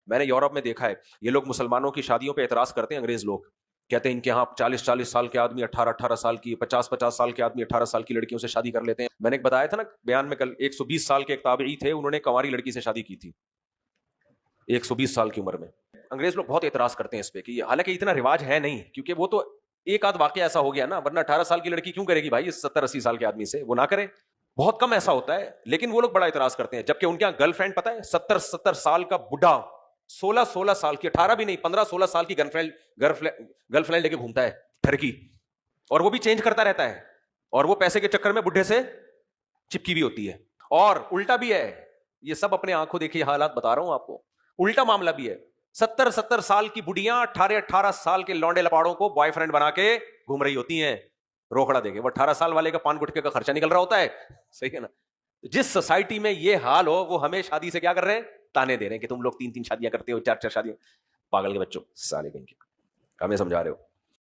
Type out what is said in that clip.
میں نے یورپ میں دیکھا ہے یہ لوگ مسلمانوں کی شادیوں پہ اعتراض کرتے ہیں، انگریز لوگ کہتے ہیں ان کے یہاں 40 سال کے آدمی 18 سال کی، 50 سال کے آدمی 18 سال کی لڑکیوں سے شادی کر لیتے ہیں. میں نے بتایا تھا نا بیان میں کل، 120 سال کے ایک تابعی تھے، انہوں نے کنواری لڑکی سے شادی کی تھی 120 سال کی عمر میں. انگریز لوگ بہت اعتراض کرتے ہیں اس پہ کہ حالانکہ اتنا رواج ہے نہیں، کیونکہ وہ تو ایک آدھ واقعہ ایسا ہو گیا نا، ورنہ 18 سال کی لڑکی کیوں کرے گی بھائی 70-80 سال کے آدمی سے، وہ نہ کرے. بہت کم ایسا ہوتا ہے، لیکن وہ لوگ بڑا اعتراض کرتے ہیں. جبکہ ان کے یہاں گرل فرینڈ پتہ ہے 70 سال کا بڈھا 16 سال کی، 18 بھی نہیں 15-16 سال کی گرل فرینڈ لے کے گھومتا ہے ٹھرکی، اور وہ بھی چینج کرتا رہتا ہے، اور وہ پیسے کے چکر میں بڈھے سے چپکی بھی ہوتی ہے. اور الٹا بھی ہے، یہ سب اپنے آنکھوں دیکھیے حالات بتا رہا ہوں آپ کو. الٹا معاملہ بھی ہے، 70 سال کی بڑھیاں 18 سال کے لونڈے لپاڑوں کو بوائے فرینڈ بنا کے گھوم رہی ہوتی ہیں روکڑا دے کے. وہ 18 سال والے کا پان گٹکے کا خرچہ نکل رہا ہوتا ہے. صحیح ہے نا؟ جس سوسائٹی میں یہ حال ہو وہ ہمیں شادی سے کیا کر رہے ہیں؟ تانے دے رہے ہیں کہ تم لوگ 3 شادیاں کرتے ہو، 4 شادیاں. پاگل کے بچوں، سالے کہیں کے ہمیں سمجھا رہے ہو.